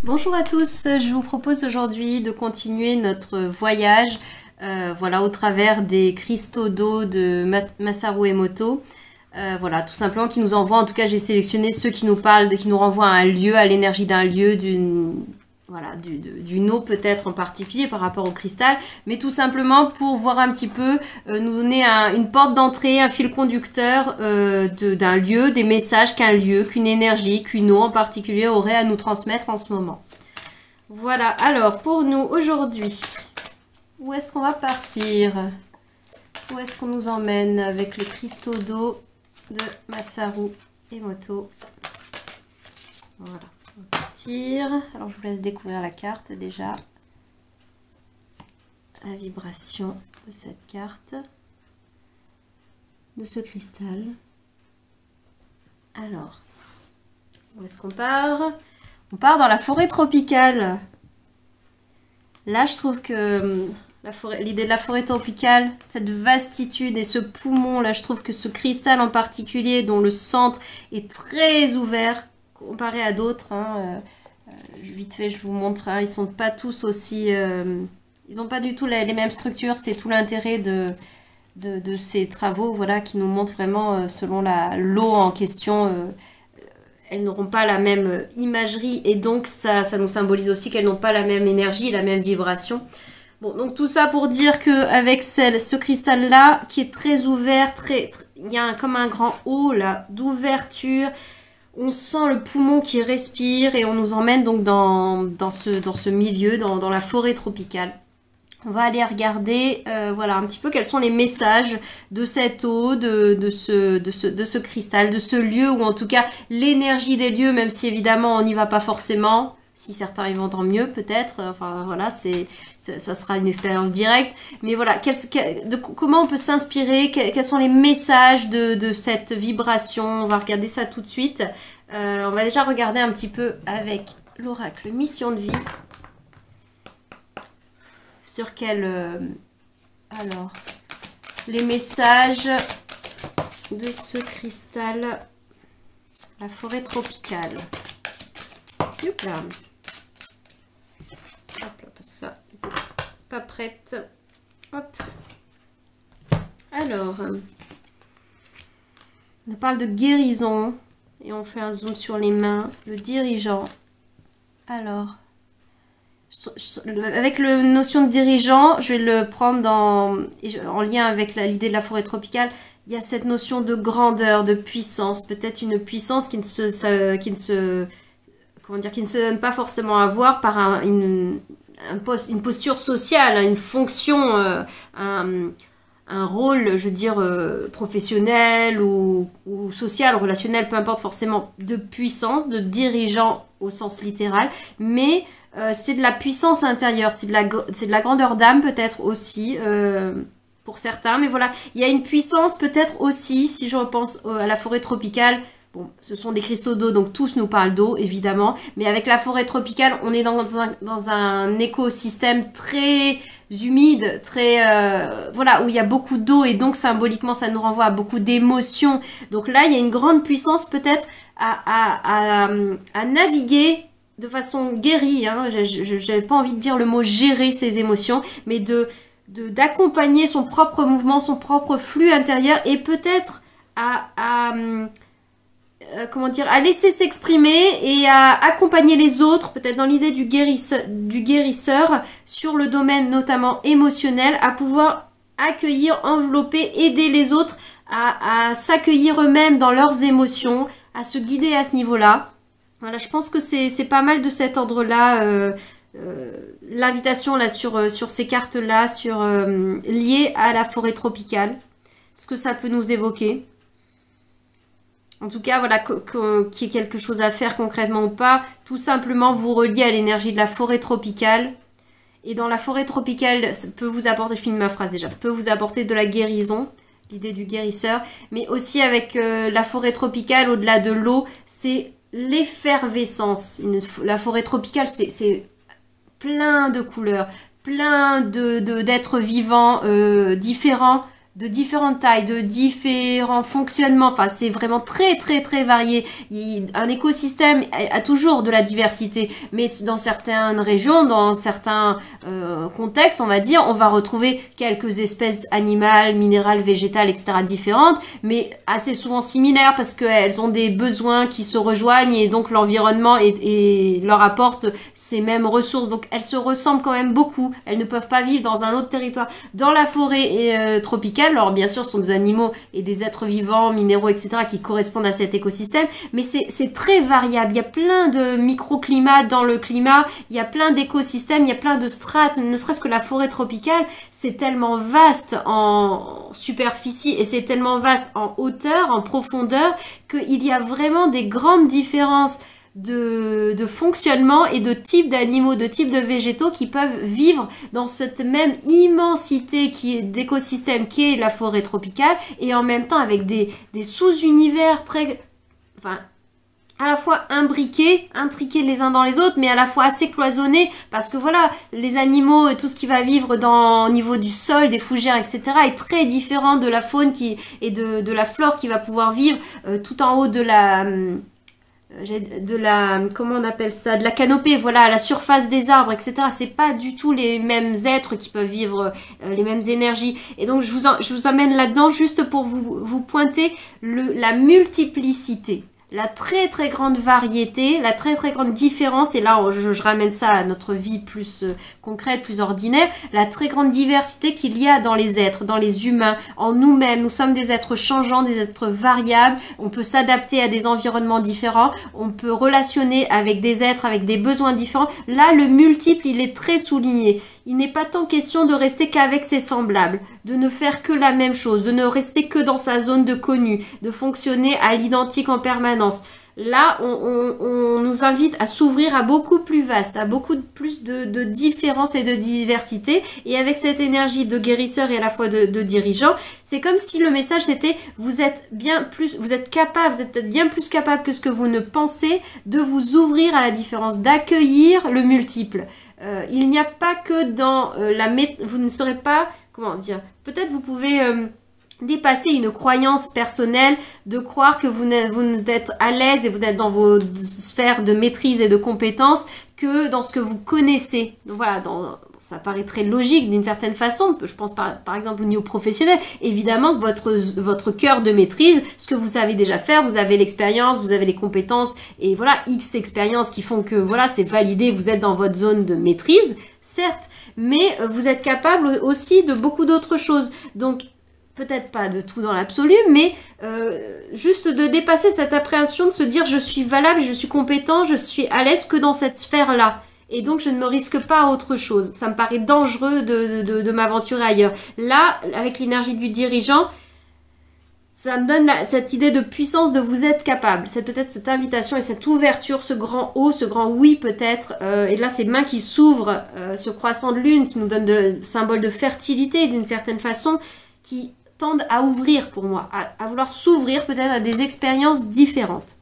Bonjour à tous, je vous propose aujourd'hui de continuer notre voyage voilà, au travers des cristaux d'eau de Masaru Emoto. Voilà, tout simplement qui nous envoie, en tout cas j'ai sélectionné ceux qui nous parlent, qui nous renvoient à un lieu, à l'énergie d'un lieu, d'une eau peut-être en particulier par rapport au cristal, mais tout simplement pour voir un petit peu, nous donner une porte d'entrée, un fil conducteur d'un lieu, des messages qu'un lieu, qu'une énergie, qu'une eau en particulier aurait à nous transmettre en ce moment. Voilà, alors pour nous aujourd'hui, où est-ce qu'on va partir? Où est-ce qu'on nous emmène avec le cristaux d'eau de Masaru Emoto? Voilà. On va partir. Alors je vous laisse découvrir la carte déjà. La vibration de cette carte. De ce cristal. Alors, où est-ce qu'on part? On part dans la forêt tropicale. Là je trouve que l'idée de la forêt tropicale, cette vastitude et ce poumon, là je trouve que ce cristal en particulier dont le centre est très ouvert, comparé à d'autres, vite fait je vous montre, ils sont pas tous aussi, ils n'ont pas du tout les mêmes structures, c'est tout l'intérêt de ces travaux, voilà, qui nous montrent vraiment, selon l'eau en question, elles n'auront pas la même imagerie et donc ça nous symbolise aussi qu'elles n'ont pas la même énergie, la même vibration. Bon, donc tout ça pour dire qu'avec ce cristal-là, qui est très ouvert, il y a comme un grand haut là d'ouverture. On sent le poumon qui respire et on nous emmène donc dans ce milieu, dans la forêt tropicale. On va aller regarder voilà, un petit peu quels sont les messages de cette eau, de ce cristal, de ce lieu, ou en tout cas l'énergie des lieux, même si évidemment on n'y va pas forcément. Si certains y vont, tant mieux peut-être. Enfin voilà, ça sera une expérience directe. Mais voilà, comment on peut s'inspirer, quels sont les messages de cette vibration? On va regarder ça tout de suite. On va déjà regarder un petit peu avec l'oracle Mission de vie. Sur quel... alors, les messages de ce cristal, la forêt tropicale. Hop là. Hop là, parce que ça, pas prête. Hop. Alors, on parle de guérison et on fait un zoom sur les mains, le dirigeant. Alors, avec la notion de dirigeant, je vais le prendre en lien avec l'idée de la forêt tropicale. Il y a cette notion de grandeur, de puissance, peut-être une puissance qui ne se donne pas forcément à voir par une posture sociale, une fonction, un rôle, je veux dire, professionnel ou social, relationnel, peu importe forcément, de puissance, de dirigeant au sens littéral, mais c'est de la puissance intérieure, c'est de la grandeur d'âme peut-être aussi, pour certains, mais voilà, il y a une puissance peut-être aussi, si je repense à la forêt tropicale. Bon, ce sont des cristaux d'eau, donc tous nous parlent d'eau, évidemment. Mais avec la forêt tropicale, on est dans un écosystème très humide, très... voilà, où il y a beaucoup d'eau et donc symboliquement, ça nous renvoie à beaucoup d'émotions. Donc là, il y a une grande puissance peut-être à naviguer de façon guérie. Hein. Je n'avais pas envie de dire le mot gérer ses émotions, mais d'accompagner son propre mouvement, son propre flux intérieur et peut-être comment dire, à laisser s'exprimer et à accompagner les autres, peut-être dans l'idée du guérisseur, sur le domaine notamment émotionnel, à pouvoir accueillir, envelopper, aider les autres à s'accueillir eux-mêmes dans leurs émotions, à se guider à ce niveau-là. Voilà, je pense que c'est pas mal de cet ordre-là, l'invitation là sur ces cartes-là, liées à la forêt tropicale, ce que ça peut nous évoquer. En tout cas, voilà, qu'il y ait quelque chose à faire concrètement ou pas, tout simplement vous relier à l'énergie de la forêt tropicale. Et dans la forêt tropicale, ça peut vous apporter, je finis ma phrase déjà, peut vous apporter de la guérison, l'idée du guérisseur, mais aussi avec la forêt tropicale, au-delà de l'eau, c'est l'effervescence. La forêt tropicale, c'est plein de couleurs, plein d'êtres vivants différents, de différentes tailles, de différents fonctionnements. Enfin, c'est vraiment très, très, très varié. Un écosystème a toujours de la diversité, mais dans certaines régions, dans certains contextes, on va dire, on va retrouver quelques espèces animales, minérales, végétales, etc. différentes, mais assez souvent similaires parce qu'elles ont des besoins qui se rejoignent et donc l'environnement et leur apporte ces mêmes ressources. Donc, elles se ressemblent quand même beaucoup. Elles ne peuvent pas vivre dans un autre territoire. Dans la forêt tropicale, alors bien sûr, ce sont des animaux et des êtres vivants, minéraux, etc. qui correspondent à cet écosystème, mais c'est très variable. Il y a plein de microclimats dans le climat, il y a plein d'écosystèmes, il y a plein de strates, ne serait-ce que la forêt tropicale, c'est tellement vaste en superficie et c'est tellement vaste en hauteur, en profondeur, qu'il y a vraiment des grandes différences de fonctionnement et de types d'animaux, de types de végétaux qui peuvent vivre dans cette même immensité d'écosystème qui est la forêt tropicale et en même temps avec des sous-univers très, enfin, à la fois intriqués les uns dans les autres, mais à la fois assez cloisonnés, parce que voilà, les animaux et tout ce qui va vivre au niveau du sol, des fougères, etc., est très différent de la faune et de la flore qui va pouvoir vivre tout en haut de la comment on appelle ça, de la canopée, voilà, à la surface des arbres, etc. C'est pas du tout les mêmes êtres qui peuvent vivre les mêmes énergies. Et donc, je vous amène là-dedans juste pour vous pointer la multiplicité, la très très grande variété, la très très grande différence, et là je ramène ça à notre vie plus concrète, plus ordinaire, la très grande diversité qu'il y a dans les êtres, dans les humains, en nous-mêmes. Nous sommes des êtres changeants, des êtres variables, on peut s'adapter à des environnements différents, on peut relationner avec des êtres, avec des besoins différents. Là, le multiple, il est très souligné. Il n'est pas tant question de rester qu'avec ses semblables, de ne faire que la même chose, de ne rester que dans sa zone de connu, de fonctionner à l'identique en permanence. Là, on nous invite à s'ouvrir à beaucoup plus vaste, à beaucoup plus de différences et de diversité. Et avec cette énergie de guérisseur et à la fois de dirigeant, c'est comme si le message c'était vous êtes bien plus capable que ce que vous ne pensez de vous ouvrir à la différence, d'accueillir le multiple. Il n'y a pas que dans vous ne serez pas, comment dire, peut-être vous pouvez dépasser une croyance personnelle de croire que vous êtes à l'aise et vous êtes dans vos sphères de maîtrise et de compétences que dans ce que vous connaissez. Donc voilà, ça paraît très logique d'une certaine façon. Je pense par exemple au niveau professionnel. Évidemment que votre cœur de maîtrise, ce que vous savez déjà faire, vous avez l'expérience, vous avez les compétences et voilà, X expériences qui font que voilà, c'est validé, vous êtes dans votre zone de maîtrise, certes, mais vous êtes capable aussi de beaucoup d'autres choses. Donc, peut-être pas de tout dans l'absolu, mais juste de dépasser cette appréhension, de se dire je suis valable, je suis compétent, je suis à l'aise que dans cette sphère-là. Et donc je ne me risque pas à autre chose. Ça me paraît dangereux de m'aventurer ailleurs. Là, avec l'énergie du dirigeant, ça me donne cette idée de puissance de vous êtes capable. C'est peut-être cette invitation et cette ouverture, ce grand haut, ce grand oui peut-être. Et là, ces mains qui s'ouvrent, ce croissant de lune qui nous donne le symbole de fertilité d'une certaine façon, qui tendent à ouvrir pour moi, à vouloir s'ouvrir peut-être à des expériences différentes.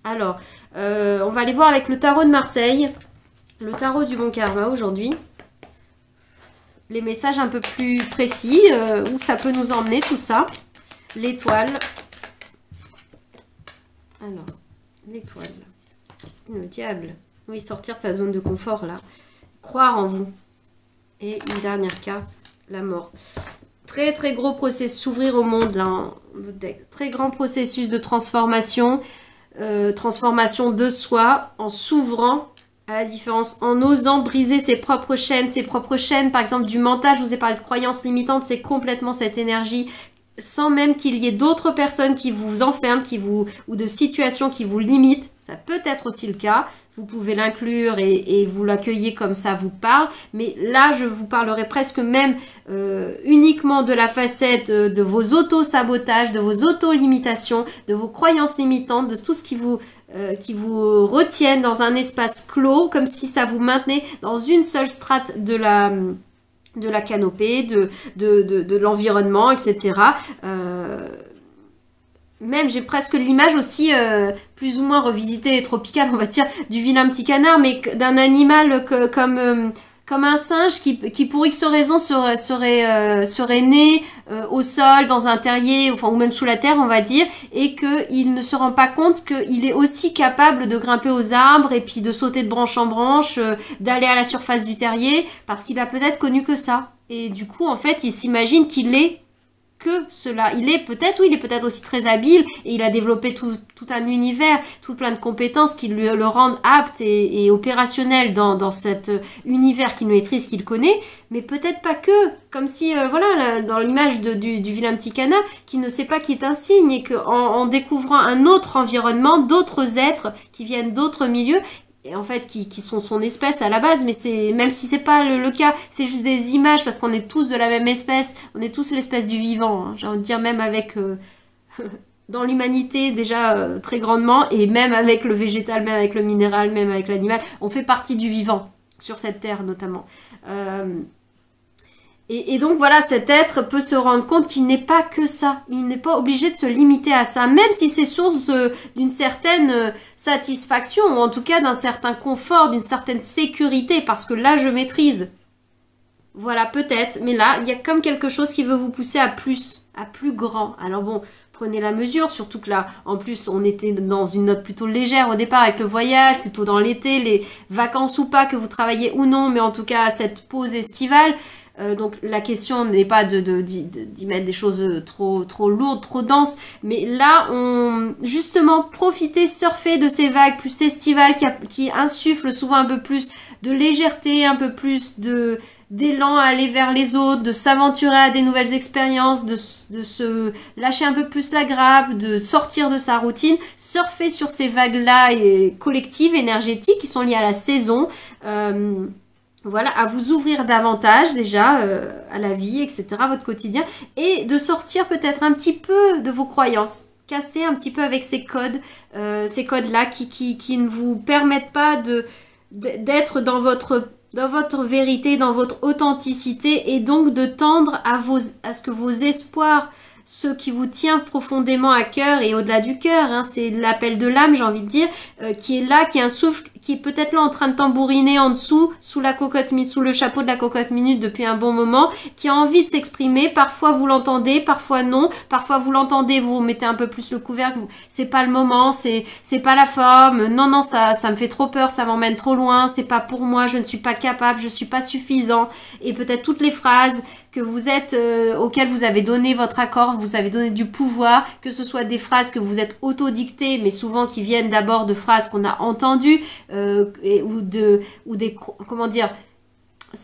Alors, on va aller voir avec le tarot de Marseille, le tarot du bon karma aujourd'hui. Les messages un peu plus précis, où ça peut nous emmener tout ça. L'étoile. Alors, l'étoile. Le diable. Oui, sortir de sa zone de confort là. Croire en vous. Et une dernière carte, la mort. Très très gros processus, s'ouvrir au monde là, très grand processus de transformation, transformation de soi en s'ouvrant à la différence, en osant briser ses propres chaînes par exemple du mental. Je vous ai parlé de croyances limitantes, c'est complètement cette énergie, sans même qu'il y ait d'autres personnes qui vous enferment, ou de situations qui vous limitent. Ça peut être aussi le cas. Vous pouvez l'inclure et vous l'accueillez comme ça vous parle. Mais là, je vous parlerai presque même uniquement de la facette de vos auto-sabotages, de vos auto-limitations, de vos croyances limitantes, de tout ce qui vous retiennent dans un espace clos, comme si ça vous maintenait dans une seule strate de la canopée, de l'environnement, etc. Même j'ai presque l'image aussi plus ou moins revisitée et tropicale, on va dire, du vilain petit canard, mais d'un animal comme comme un singe qui pour X raison serait né au sol, dans un terrier, enfin, ou même sous la terre, on va dire, et qu'il ne se rend pas compte qu'il est aussi capable de grimper aux arbres et puis de sauter de branche en branche, d'aller à la surface du terrier, parce qu'il a peut-être connu que ça. Et du coup, en fait, il s'imagine qu'il est que cela. Il est peut-être aussi très habile et il a développé tout un univers, tout plein de compétences qui le rendent apte et opérationnel dans cet univers qu'il maîtrise, qu'il connaît, mais peut-être pas que. Comme si, voilà, dans l'image du vilain petit canard, qui ne sait pas qu'il est un cygne et qu'en découvrant un autre environnement, d'autres êtres qui viennent d'autres milieux, et en fait qui sont son espèce à la base, mais c'est même si c'est pas le cas, c'est juste des images parce qu'on est tous de la même espèce, on est tous l'espèce du vivant, hein, j'ai envie de dire, même avec dans l'humanité déjà très grandement, et même avec le végétal, même avec le minéral, même avec l'animal, on fait partie du vivant sur cette terre notamment. Et donc voilà, cet être peut se rendre compte qu'il n'est pas que ça. Il n'est pas obligé de se limiter à ça, même si c'est source d'une certaine satisfaction, ou en tout cas d'un certain confort, d'une certaine sécurité, parce que là, je maîtrise. Voilà, peut-être, mais là, il y a comme quelque chose qui veut vous pousser à plus grand. Alors bon, prenez la mesure, surtout que là, en plus, on était dans une note plutôt légère au départ avec le voyage, plutôt dans l'été, les vacances ou pas, que vous travaillez ou non, mais en tout cas, cette pause estivale. Donc la question n'est pas d'y mettre des choses trop lourdes, trop denses, mais là, justement, profitez, surfez de ces vagues plus estivales qui insufflent souvent un peu plus de légèreté, un peu plus d'élan à aller vers les autres, de s'aventurer à des nouvelles expériences, de se lâcher un peu plus la grappe, de sortir de sa routine, surfer sur ces vagues-là collectives, énergétiques, qui sont liées à la saison, voilà, à vous ouvrir davantage déjà à la vie, etc., à votre quotidien, et de sortir peut-être un petit peu de vos croyances, casser un petit peu avec ces codes-là qui ne vous permettent pas d'être dans votre vérité, dans votre authenticité, et donc de tendre à ce que vos espoirs, ce qui vous tient profondément à cœur et au-delà du cœur, hein, c'est l'appel de l'âme, j'ai envie de dire, qui est là, qui est un souffle, qui est peut-être là en train de tambouriner en dessous, sous le chapeau de la cocotte minute depuis un bon moment, qui a envie de s'exprimer. Parfois vous l'entendez, parfois non, parfois vous l'entendez, vous mettez un peu plus le couvercle, c'est pas le moment, c'est pas la forme, non, ça me fait trop peur, ça m'emmène trop loin, c'est pas pour moi, je ne suis pas capable, je suis pas suffisant, et peut-être toutes les phrases que vous êtes, auxquelles vous avez donné votre accord, vous avez donné du pouvoir, que ce soit des phrases que vous êtes autodictées, mais souvent qui viennent d'abord de phrases qu'on a entendues, ou des, comment dire,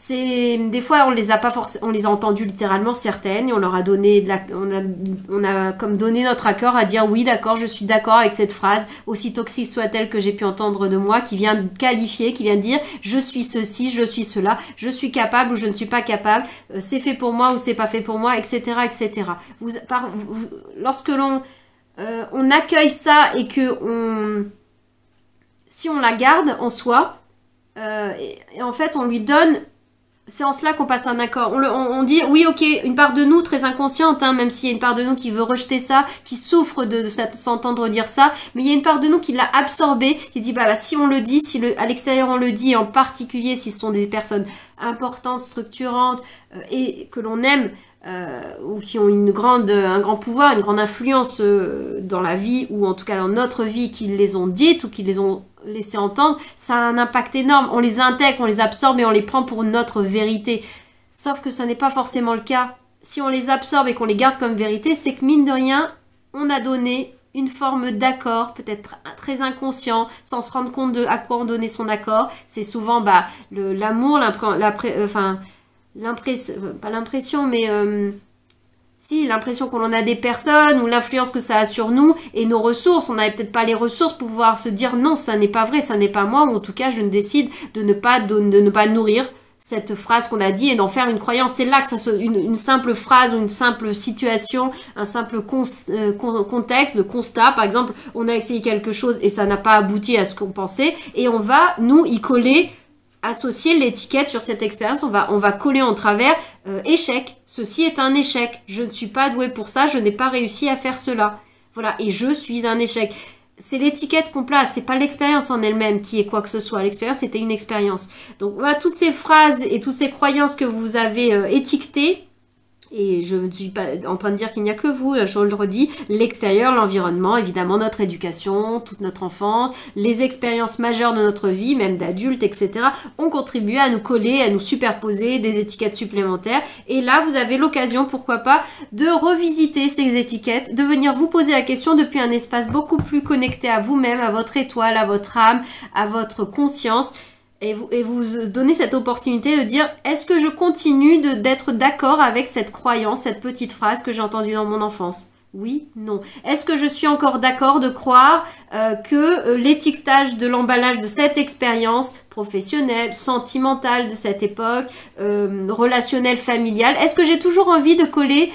des fois on les a pas forcément, on les a entendues littéralement certaines, et on leur a donné on a comme donné notre accord à dire oui d'accord, je suis d'accord avec cette phrase, aussi toxique soit-elle, que j'ai pu entendre de moi, qui vient qualifier, qui vient dire je suis ceci, je suis cela, je suis capable ou je ne suis pas capable, c'est fait pour moi ou c'est pas fait pour moi, etc., etc. Lorsque on accueille ça et que si on la garde en soi, et en fait on lui donne, c'est en cela qu'on passe un accord. On dit, oui, ok, une part de nous très inconsciente, hein, même s'il y a une part de nous qui veut rejeter ça, qui souffre de s'entendre dire ça, mais il y a une part de nous qui l'a absorbé, qui dit, bah si on le dit, à l'extérieur on le dit, et en particulier si ce sont des personnes importantes, structurantes, et que l'on aime, ou qui ont un grand pouvoir, une grande influence dans la vie, ou en tout cas dans notre vie, qui les ont dites ou qui les ont laissé entendre, ça a un impact énorme. On les intègre, on les absorbe et on les prend pour notre vérité. Sauf que ça n'est pas forcément le cas. Si on les absorbe et qu'on les garde comme vérité, c'est que mine de rien, on a donné une forme d'accord, peut-être très inconscient, sans se rendre compte de à quoi on donnait son accord. C'est souvent l'amour, pas l'impression, mais si, l'impression qu'on en a des personnes, ou l'influence que ça a sur nous, et nos ressources. On n'avait peut-être pas les ressources pour pouvoir se dire non, ça n'est pas vrai, ça n'est pas moi, ou en tout cas je ne décide de ne pas nourrir cette phrase qu'on a dit et d'en faire une croyance. C'est là que ça une simple phrase ou une simple situation, un simple contexte, le constat. Par exemple, on a essayé quelque chose et ça n'a pas abouti à ce qu'on pensait, et on va, nous, y coller, associer l'étiquette sur cette expérience, on va coller en travers échec. Ceci est un échec. Je ne suis pas douée pour ça, je n'ai pas réussi à faire cela. Voilà, et je suis un échec. c'est l'étiquette qu'on place, c'est pas l'expérience en elle-même qui est quoi que ce soit. L'expérience était une expérience. Donc voilà, toutes ces phrases et toutes ces croyances que vous avez étiquetées, et je ne suis pas en train de dire qu'il n'y a que vous, je le redis, l'extérieur, l'environnement, évidemment notre éducation, toute notre enfance, les expériences majeures de notre vie, même d'adultes, etc., ont contribué à nous coller, à nous superposer des étiquettes supplémentaires. Et là, vous avez l'occasion, pourquoi pas, de revisiter ces étiquettes, de venir vous poser la question depuis un espace beaucoup plus connecté à vous-même, à votre étoile, à votre âme, à votre conscience. Et vous donnez cette opportunité de dire, est-ce que je continue d'être d'accord avec cette croyance, cette petite phrase que j'ai entendue dans mon enfance? Oui, non. Est-ce que je suis encore d'accord de croire que l'étiquetage de l'emballage de cette expérience professionnelle, sentimentale de cette époque, relationnelle, familiale, est-ce que j'ai toujours envie de coller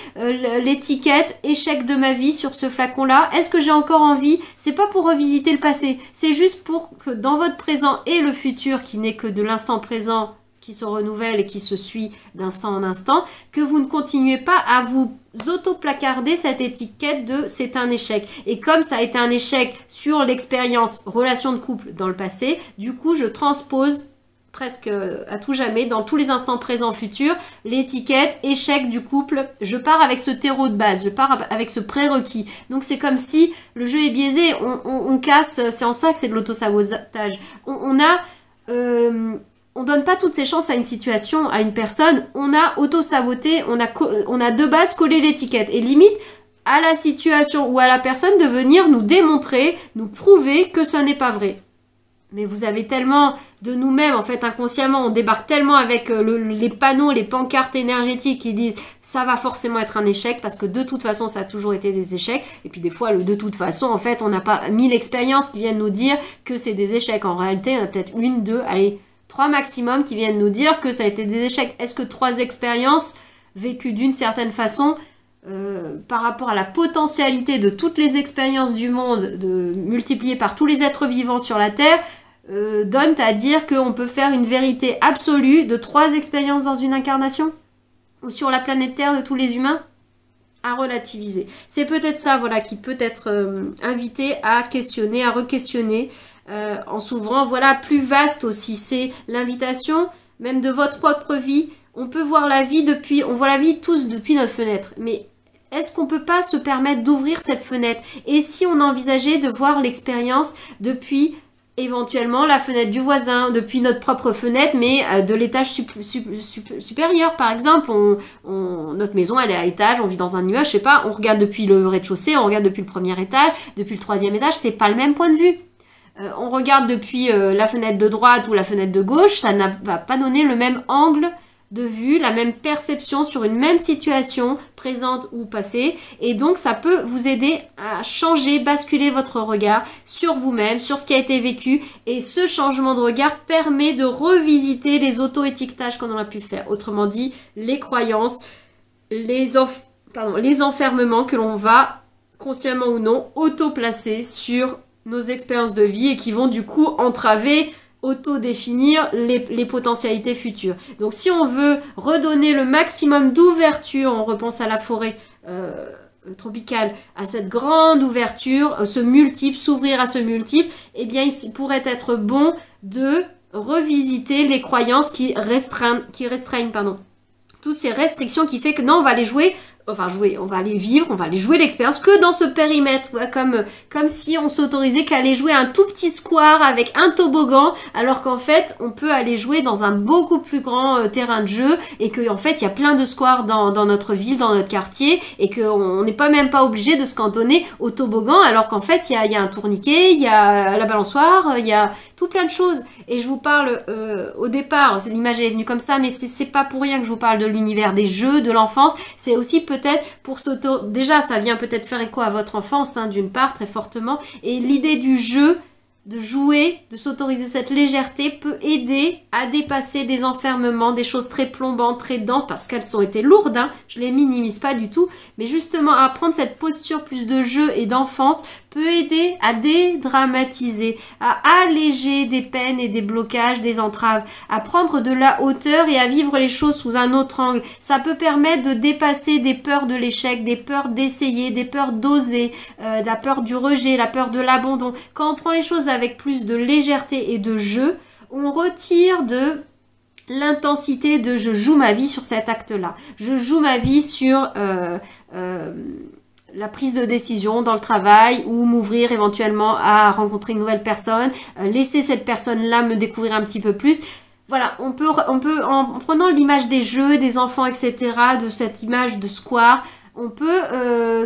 l'étiquette échec de ma vie sur ce flacon-là? Est-ce que j'ai encore envie? C'est pas pour revisiter le passé, c'est juste pour que dans votre présent et le futur, qui n'est que de l'instant présent, qui se renouvelle et qui se suit d'instant en instant, que vous ne continuez pas à vous auto-placarder cette étiquette de c'est un échec. Et comme ça a été un échec sur l'expérience relation de couple dans le passé, du coup je transpose presque à tout jamais, dans tous les instants présents futurs, l'étiquette échec du couple. Je pars avec ce terreau de base, je pars avec ce prérequis. Donc c'est comme si le jeu est biaisé, on casse, c'est en ça que c'est de l'auto-sabotage. On donne pas toutes ses chances à une situation, à une personne. On a auto-saboté, on a de base collé l'étiquette. Et limite, à la situation ou à la personne de venir nous démontrer, nous prouver que ce n'est pas vrai. Mais vous avez tellement de nous-mêmes, en fait, inconsciemment, on débarque tellement avec les panneaux, les pancartes énergétiques qui disent « ça va forcément être un échec » parce que de toute façon, ça a toujours été des échecs. Et puis des fois, de toute façon, en fait, on n'a pas 1000 expériences qui viennent nous dire que c'est des échecs. En réalité, on a peut-être 1, 2, allez, 3 maximum qui viennent nous dire que ça a été des échecs. Est-ce que 3 expériences vécues d'une certaine façon par rapport à la potentialité de toutes les expériences du monde multipliées par tous les êtres vivants sur la Terre donnent à dire qu'on peut faire une vérité absolue de 3 expériences dans une incarnation? Ou sur la planète Terre de tous les humains? À relativiser. C'est peut-être ça, voilà, qui peut être invité à questionner, à re-questionner en s'ouvrant, voilà, plus vaste aussi. C'est l'invitation, même de votre propre vie. On peut voir la vie on voit la vie tous depuis notre fenêtre. Mais est-ce qu'on peut pas se permettre d'ouvrir cette fenêtre? Et si on envisageait de voir l'expérience depuis éventuellement la fenêtre du voisin, depuis notre propre fenêtre, mais de l'étage supérieur, par exemple. Notre maison, elle est à étage, on vit dans un immeuble, je sais pas, on regarde depuis le rez-de-chaussée, on regarde depuis le premier étage, depuis le 3e étage, c'est pas le même point de vue. On regarde depuis la fenêtre de droite ou la fenêtre de gauche, ça ne va pas donner le même angle de vue, la même perception sur une même situation, présente ou passée. Et donc, ça peut vous aider à changer, basculer votre regard sur vous-même, sur ce qui a été vécu. Et ce changement de regard permet de revisiter les auto-étiquetages qu'on a pu faire. Autrement dit, les croyances, les enfermements que l'on va, consciemment ou non, auto-placer sur nos expériences de vie et qui vont du coup entraver, auto-définir les potentialités futures. Donc si on veut redonner le maximum d'ouverture, on repense à la forêt tropicale, à cette grande ouverture, s'ouvrir à ce multiple, eh bien il pourrait être bon de revisiter les croyances qui restreignent, toutes ces restrictions qui fait que non, on va aller on va aller vivre, on va aller jouer l'expérience que dans ce périmètre, comme si on s'autorisait qu'à aller jouer un tout petit square avec un toboggan, alors qu'en fait, on peut aller jouer dans un beaucoup plus grand terrain de jeu, et qu'en fait, il y a plein de squares dans notre ville, dans notre quartier, et qu'on n'est même pas obligé de se cantonner au toboggan, alors qu'en fait, il y a un tourniquet, il y a la balançoire, il y a tout plein de choses. Et je vous parle au départ, l'image est venue comme ça, mais c'est pas pour rien que je vous parle de l'univers des jeux, de l'enfance. C'est aussi peut-être pour déjà, ça vient peut-être faire écho à votre enfance, hein, d'une part, très fortement. Et l'idée du jeu, de jouer, de s'autoriser cette légèreté peut aider à dépasser des enfermements, des choses très plombantes, très denses, parce qu'elles ont été lourdes, hein, je les minimise pas du tout, mais justement à prendre cette posture plus de jeu et d'enfance peut aider à dédramatiser, à alléger des peines et des blocages, des entraves, à prendre de la hauteur et à vivre les choses sous un autre angle. Ça peut permettre de dépasser des peurs de l'échec, des peurs d'essayer, des peurs d'oser, la peur du rejet, la peur de l'abandon. Quand on prend les choses avec plus de légèreté et de jeu, on retire de l'intensité de je joue ma vie sur cet acte-là. Je joue ma vie sur la prise de décision dans le travail ou m'ouvrir éventuellement à rencontrer une nouvelle personne, laisser cette personne-là me découvrir un petit peu plus. Voilà, on peut en prenant l'image des jeux, des enfants, etc., de cette image de square, on peut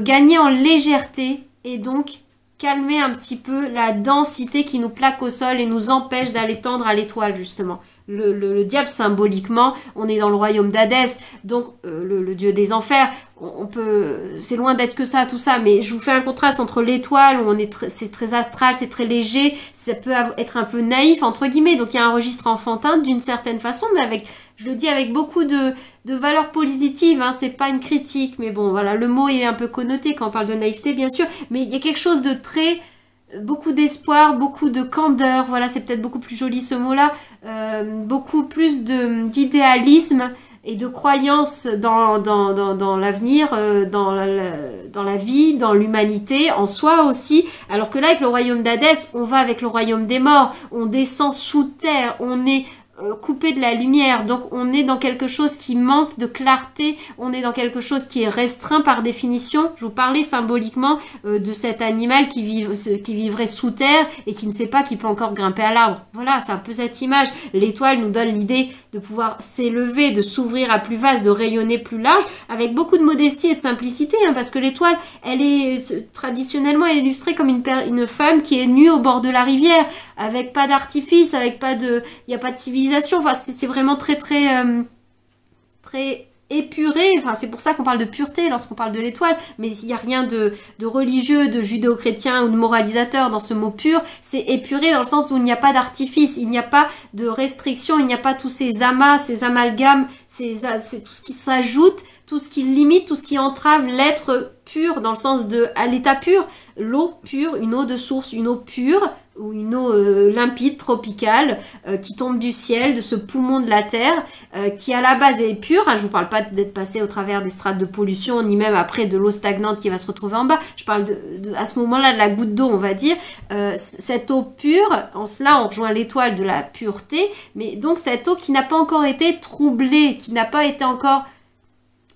gagner en légèreté et donc calmer un petit peu la densité qui nous plaque au sol et nous empêche d'aller tendre à l'étoile, justement. Le diable, symboliquement, on est dans le royaume d'Hadès, donc le dieu des enfers. On peut, c'est loin d'être que ça, tout ça, mais je vous fais un contraste entre l'étoile, où c'est très astral, c'est très léger, ça peut être un peu naïf, entre guillemets, donc il y a un registre enfantin d'une certaine façon, mais avec, je le dis avec beaucoup de valeurs positives, hein, c'est pas une critique, mais bon, voilà, le mot est un peu connoté quand on parle de naïveté, bien sûr, mais il y a quelque chose de très... beaucoup d'espoir, beaucoup de candeur, voilà, c'est peut-être beaucoup plus joli ce mot-là, beaucoup plus d'idéalisme et de croyance dans l'avenir, dans la vie, dans l'humanité, en soi aussi, alors que là, avec le royaume d'Hadès, on va avec le royaume des morts, on descend sous terre, on est coupé de la lumière, donc on est dans quelque chose qui manque de clarté, on est dans quelque chose qui est restreint par définition. Je vous parlais symboliquement de cet animal qui vivrait sous terre et qui ne sait pas qu'il peut encore grimper à l'arbre. Voilà, c'est un peu cette image. L'étoile nous donne l'idée de pouvoir s'élever, de s'ouvrir à plus vaste, de rayonner plus large, avec beaucoup de modestie et de simplicité, hein, parce que l'étoile, elle est traditionnellement illustrée comme une femme qui est nue au bord de la rivière, avec pas d'artifice, avec pas de... il n'y a pas de civilisation. Enfin, c'est vraiment très épuré. Enfin, c'est pour ça qu'on parle de pureté lorsqu'on parle de l'étoile, mais il n'y a rien de religieux, de judéo-chrétien ou de moralisateur dans ce mot pur. C'est épuré dans le sens où il n'y a pas d'artifice, il n'y a pas de restriction, il n'y a pas tous ces amas, ces amalgames, c'est tout ce qui s'ajoute, tout ce qui limite, tout ce qui entrave l'être pur dans le sens de à l'état pur, l'eau pure, une eau de source, une eau pure ou une eau limpide, tropicale, qui tombe du ciel, de ce poumon de la terre, qui à la base est pure. Hein, je vous parle pas d'être passé au travers des strates de pollution, ni même après de l'eau stagnante qui va se retrouver en bas. Je parle à ce moment-là de la goutte d'eau, on va dire. Cette eau pure, en cela on rejoint l'étoile de la pureté, mais donc cette eau qui n'a pas encore été troublée, qui n'a pas été encore...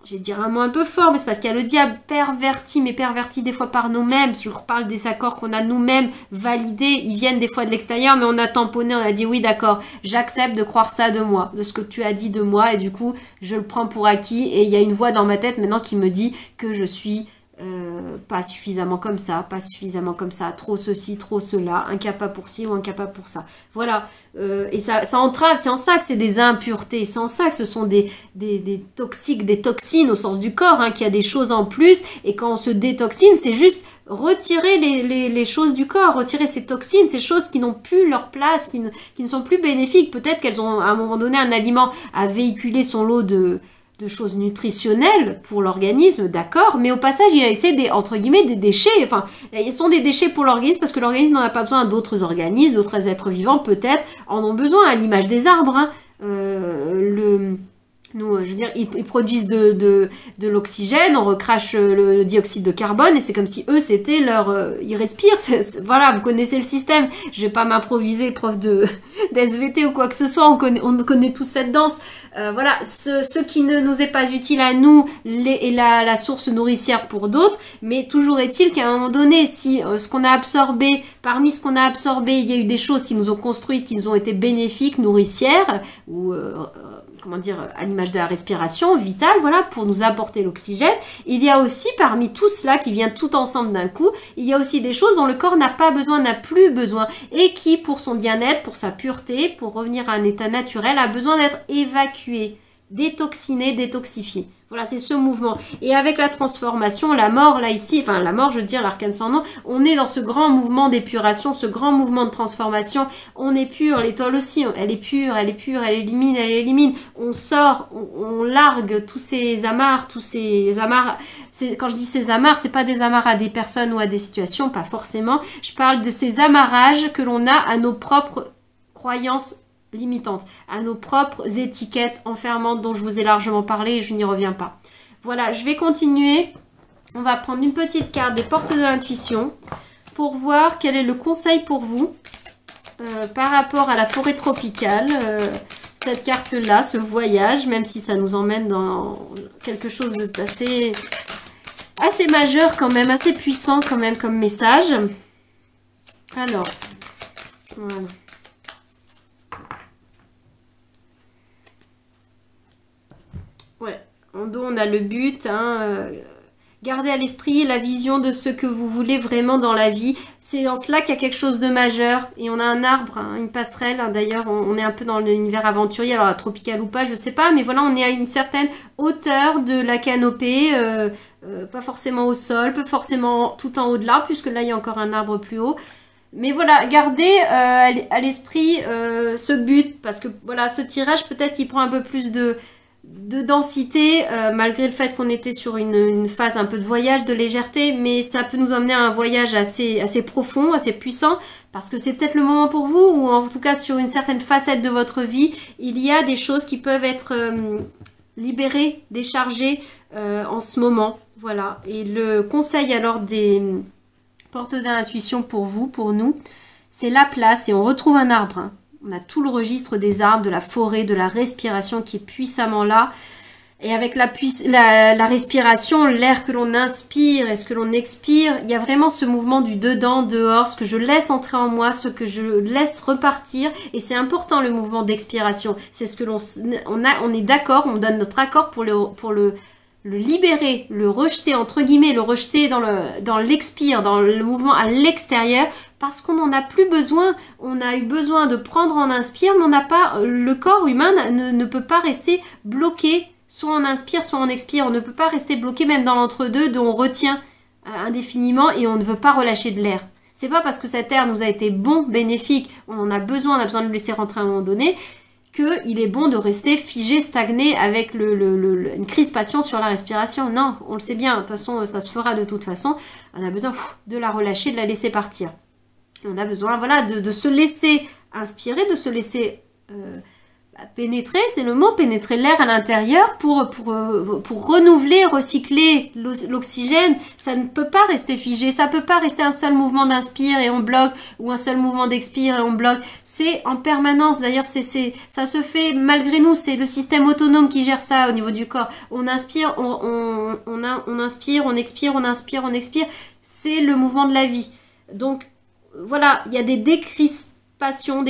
je vais dire un mot un peu fort, mais c'est parce qu'il y a le diable perverti, mais perverti des fois par nous-mêmes. Je vous reparle des accords qu'on a nous-mêmes validés. Ils viennent des fois de l'extérieur, mais on a tamponné, on a dit oui, d'accord, j'accepte de croire ça de moi, de ce que tu as dit de moi, et du coup, je le prends pour acquis. Et il y a une voix dans ma tête maintenant qui me dit que je suis pas suffisamment comme ça, pas suffisamment comme ça, trop ceci, trop cela, incapable pour ci ou incapable pour ça. Voilà. Et ça entrave, c'est en ça que c'est des impuretés, c'est en ça que ce sont des toxiques, des toxines au sens du corps, hein, qu'il y a des choses en plus, et quand on se détoxine, c'est juste retirer les choses du corps, retirer ces toxines, ces choses qui n'ont plus leur place, qui ne sont plus bénéfiques. Peut-être qu'elles ont à un moment donné un aliment à véhiculer son lot de choses nutritionnelles pour l'organisme, d'accord, mais au passage, il a laissé entre guillemets, des déchets, enfin, ils sont des déchets pour l'organisme parce que l'organisme n'en a pas besoin, d'autres organismes, d'autres êtres vivants, peut-être, en ont besoin, à l'image des arbres, hein. Nous, je veux dire, ils produisent de l'oxygène, on recrache le dioxyde de carbone, et c'est comme si eux, c'était leur... ils respirent, voilà, vous connaissez le système. Je vais pas m'improviser prof d'SVT ou quoi que ce soit, on connaît tous cette danse. Voilà, ce qui ne nous est pas utile à nous est la source nourricière pour d'autres, mais toujours est-il qu'à un moment donné, si ce qu'on a absorbé, parmi ce qu'on a absorbé, il y a eu des choses qui nous ont construites, qui nous ont été bénéfiques, nourricières, ou... comment dire, à l'image de la respiration vitale, voilà, pour nous apporter l'oxygène. Il y a aussi, parmi tout cela qui vient tout ensemble d'un coup, il y a aussi des choses dont le corps n'a pas besoin, n'a plus besoin, et qui, pour son bien-être, pour sa pureté, pour revenir à un état naturel, a besoin d'être évacué, détoxiné, détoxifié. Voilà, c'est ce mouvement. Et avec la transformation, la mort, là, ici, enfin, la mort, je veux dire, l'arcane sans nom, on est dans ce grand mouvement d'épuration, ce grand mouvement de transformation. On est pur, l'étoile aussi, elle est pure, elle est pure, elle élimine. On sort, on largue tous ces amarres, quand je dis ces amarres, c'est pas des amarres à des personnes ou à des situations, pas forcément. Je parle de ces amarrages que l'on a à nos propres croyances limitantes, à nos propres étiquettes enfermantes dont je vous ai largement parlé et je n'y reviens pas. Voilà, je vais continuer. On va prendre une petite carte des portes de l'intuition pour voir quel est le conseil pour vous par rapport à la forêt tropicale. Cette carte-là, ce voyage, même si ça nous emmène dans quelque chose d'assez assez majeur quand même, assez puissant quand même comme message. Alors, voilà. Ouais, en dos, on a le but, hein, gardez à l'esprit la vision de ce que vous voulez vraiment dans la vie. C'est en cela qu'il y a quelque chose de majeur. Et on a un arbre, hein, une passerelle. Hein, d'ailleurs, on est un peu dans l'univers aventurier, alors tropical ou pas, je sais pas. Mais voilà, on est à une certaine hauteur de la canopée. Pas forcément au sol, pas forcément tout en haut de l'arbre, puisque là, il y a encore un arbre plus haut. Mais voilà, gardez à l'esprit ce but. Parce que voilà, ce tirage, peut-être qu'il prend un peu plus de densité, malgré le fait qu'on était sur une phase un peu de voyage, de légèreté, mais ça peut nous emmener à un voyage assez profond, assez puissant, parce que c'est peut-être le moment pour vous, ou en tout cas sur une certaine facette de votre vie, il y a des choses qui peuvent être libérées, déchargées en ce moment, voilà. Et le conseil alors des portes de l'intuition pour vous, pour nous, c'est la place, et on retrouve un arbre, hein. On a tout le registre des arbres, de la forêt, de la respiration qui est puissamment là. Et avec la respiration, l'air que l'on inspire et ce que l'on expire, il y a vraiment ce mouvement du dedans, dehors, ce que je laisse entrer en moi, ce que je laisse repartir. Et c'est important le mouvement d'expiration. C'est ce que on est d'accord, on donne notre accord pour le libérer, le rejeter, entre guillemets, le rejeter dans l'expire, dans le mouvement à l'extérieur, parce qu'on n'en a plus besoin. On a eu besoin de prendre en inspire, mais on n'a pas, le corps humain ne peut pas rester bloqué, soit on inspire, soit on expire. On ne peut pas rester bloqué même dans l'entre-deux, dont on retient indéfiniment et on ne veut pas relâcher de l'air. C'est pas parce que cet air nous a été bon, bénéfique, on en a besoin, on a besoin de le laisser rentrer à un moment donné, qu'il est bon de rester figé, stagné avec une crispation sur la respiration. Non, on le sait bien, de toute façon, ça se fera de toute façon. On a besoin de la relâcher, de la laisser partir. Et on a besoin, voilà, de se laisser inspirer, de se laisser pénétrer, c'est le mot, pénétrer l'air à l'intérieur pour renouveler, recycler l'oxygène. Ça ne peut pas rester figé, ça peut pas rester un seul mouvement d'inspire et on bloque, ou un seul mouvement d'expire et on bloque. C'est en permanence, d'ailleurs ça se fait malgré nous, c'est le système autonome qui gère ça au niveau du corps. On inspire, on inspire, on expire, on inspire, on expire. C'est le mouvement de la vie. Donc voilà, il y a des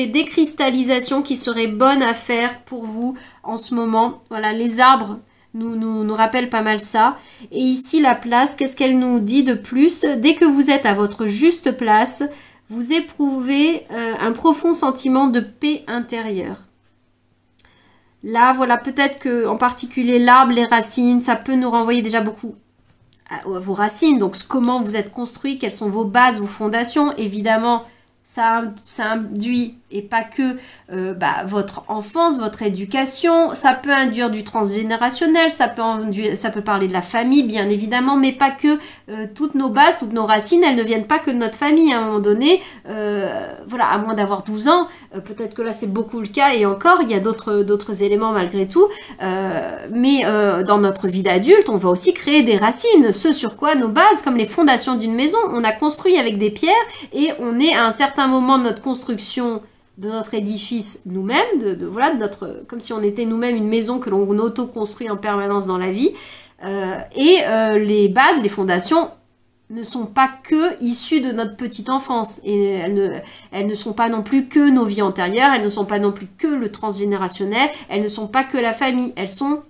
décristallisations qui seraient bonnes à faire pour vous en ce moment. Voilà, les arbres nous rappellent pas mal ça. Et ici, la place, qu'est-ce qu'elle nous dit de plus? Dès que vous êtes à votre juste place, vous éprouvez un profond sentiment de paix intérieure. Là, voilà, peut-être que en particulier l'arbre, les racines, ça peut nous renvoyer déjà beaucoup à vos racines. Donc, comment vous êtes construit, quelles sont vos bases, vos fondations. Évidemment, ça induit, et pas que votre enfance, votre éducation, ça peut induire du transgénérationnel, ça peut parler de la famille, bien évidemment, mais pas que. Toutes nos bases, toutes nos racines, elles ne viennent pas que de notre famille à un moment donné. Voilà, à moins d'avoir 12 ans, peut-être que là c'est beaucoup le cas, et encore, il y a d'autres éléments malgré tout. Mais dans notre vie d'adulte, on va aussi créer des racines, ce sur quoi nos bases, comme les fondations d'une maison, on a construit avec des pierres, et on est à un certain moment de notre construction, de notre édifice nous-mêmes, voilà, comme si on était nous-mêmes une maison que l'on auto-construit en permanence dans la vie. Les bases, les fondations ne sont pas que issues de notre petite enfance. Et elles ne sont pas non plus que nos vies antérieures, elles ne sont pas non plus que le transgénérationnel, elles ne sont pas que la famille, elles sont...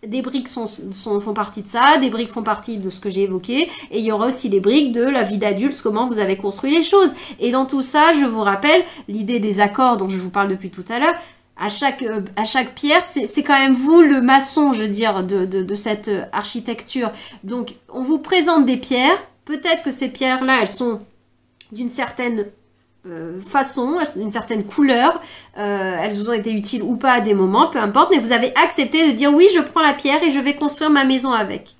Des briques font partie de ça, des briques font partie de ce que j'ai évoqué, et il y aura aussi les briques de la vie d'adulte, comment vous avez construit les choses. Et dans tout ça, je vous rappelle, l'idée des accords dont je vous parle depuis tout à l'heure, à chaque pierre, c'est quand même vous le maçon, je veux dire, de cette architecture. Donc, on vous présente des pierres. Peut-être que ces pierres-là, elles sont d'une certaine façon, d'une certaine couleur. Elles vous ont été utiles ou pas à des moments, peu importe. Mais vous avez accepté de dire, oui, je prends la pierre et je vais construire ma maison avec.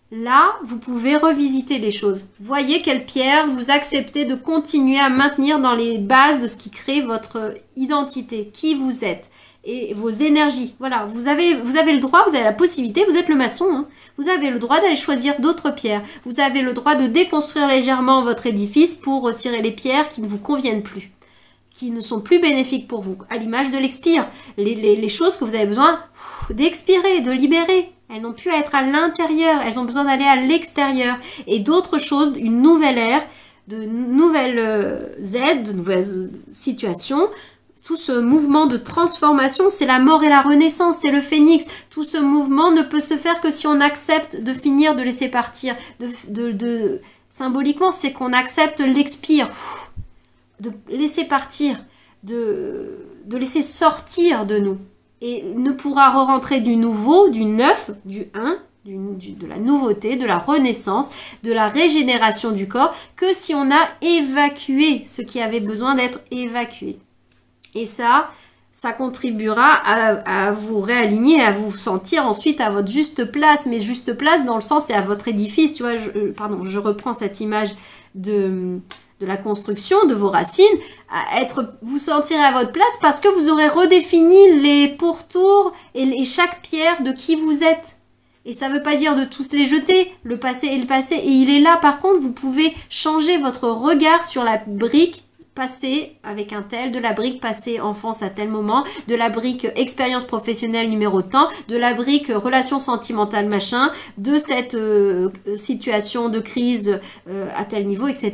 Là, vous pouvez revisiter les choses. Voyez quelle pierre vous acceptez de continuer à maintenir dans les bases de ce qui crée votre identité, qui vous êtes et vos énergies. Voilà, vous avez le droit, vous avez la possibilité, vous êtes le maçon, hein, vous avez le droit d'aller choisir d'autres pierres. Vous avez le droit de déconstruire légèrement votre édifice pour retirer les pierres qui ne vous conviennent plus, qui ne sont plus bénéfiques pour vous, à l'image de l'expire. Les choses que vous avez besoin d'expirer, de libérer. Elles n'ont plus à être à l'intérieur, elles ont besoin d'aller à l'extérieur. Et d'autres choses, une nouvelle ère, de nouvelles aides, de nouvelles situations. Tout ce mouvement de transformation, c'est la mort et la renaissance, c'est le phénix. Tout ce mouvement ne peut se faire que si on accepte de finir, de laisser partir. Symboliquement, c'est qu'on accepte l'expire, de laisser partir, de laisser sortir de nous. Et ne pourra re-rentrer du nouveau, du neuf, du un, de la nouveauté, de la renaissance, de la régénération du corps, que si on a évacué ce qui avait besoin d'être évacué. Et ça contribuera à vous réaligner, à vous sentir ensuite à votre juste place, mais juste place dans le sens, c'est à votre édifice, tu vois, je reprends cette image de la construction, de vos racines, vous sentirez à votre place parce que vous aurez redéfini les pourtours et chaque pierre de qui vous êtes. Et ça ne veut pas dire de tous les jeter, le passé est le passé, et il est là. Par contre, vous pouvez changer votre regard sur la brique passée avec un tel, de la brique passée enfance à tel moment, de la brique expérience professionnelle numéro tant, de la brique relation sentimentale machin, de cette situation de crise à tel niveau, etc.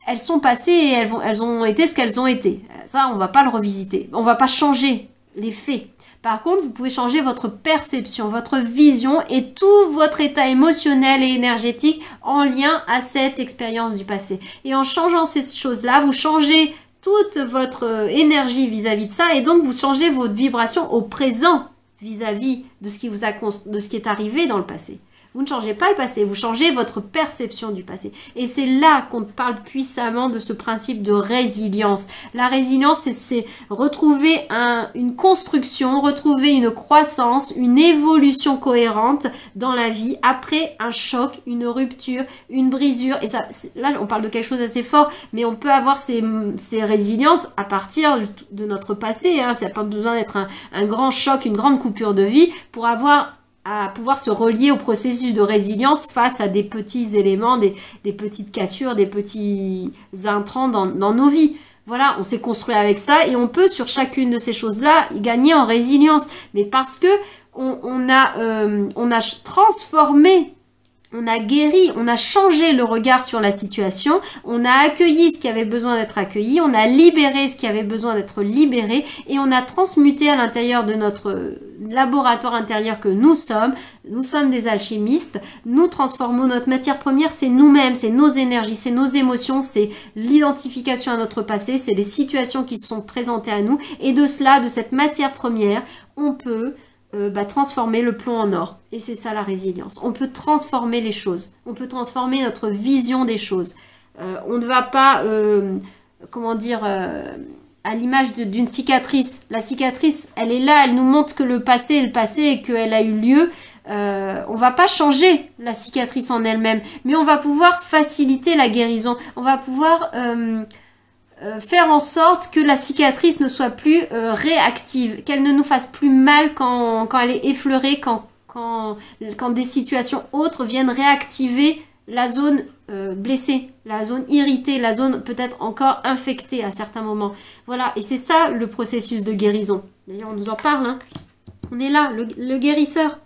Elles sont passées et elles ont été ce qu'elles ont été. Ça, on ne va pas le revisiter. On ne va pas changer les faits. Par contre, vous pouvez changer votre perception, votre vision et tout votre état émotionnel et énergétique en lien à cette expérience du passé. Et en changeant ces choses-là, vous changez toute votre énergie vis-à-vis de ça et donc vous changez votre vibration au présent vis-à-vis de ce qui est arrivé dans le passé. Vous ne changez pas le passé, vous changez votre perception du passé. Et c'est là qu'on parle puissamment de ce principe de résilience. La résilience, c'est retrouver une construction, retrouver une croissance, une évolution cohérente dans la vie après un choc, une rupture, une brisure. Et ça, là, on parle de quelque chose d'assez fort, mais on peut avoir ces résiliences à partir de notre passé. Hein. Ça n'a pas besoin d'être un grand choc, une grande coupure de vie pour pouvoir se relier au processus de résilience face à des petits éléments, des petites cassures, des petits intrants dans nos vies. Voilà, on s'est construit avec ça et on peut sur chacune de ces choses-là gagner en résilience. Mais parce que on a transformé, on a guéri, on a changé le regard sur la situation, on a accueilli ce qui avait besoin d'être accueilli, on a libéré ce qui avait besoin d'être libéré et on a transmuté à l'intérieur de notre laboratoire intérieur que nous sommes des alchimistes, nous transformons notre matière première, c'est nous-mêmes, c'est nos énergies, c'est nos émotions, c'est l'identification à notre passé, c'est les situations qui se sont présentées à nous et de cela, de cette matière première, on peut transformer le plomb en or. Et c'est ça la résilience. On peut transformer les choses. On peut transformer notre vision des choses. On ne va pas, à l'image d'une cicatrice. La cicatrice, elle est là, elle nous montre que le passé est le passé et qu'elle a eu lieu. On va pas changer la cicatrice en elle-même, mais on va pouvoir faciliter la guérison. On va pouvoir faire en sorte que la cicatrice ne soit plus réactive, qu'elle ne nous fasse plus mal quand elle est effleurée, quand des situations autres viennent réactiver la zone blessée, la zone irritée, la zone peut-être encore infectée à certains moments. Voilà, et c'est ça le processus de guérison. D'ailleurs, on nous en parle, hein. On est là, le guérisseur.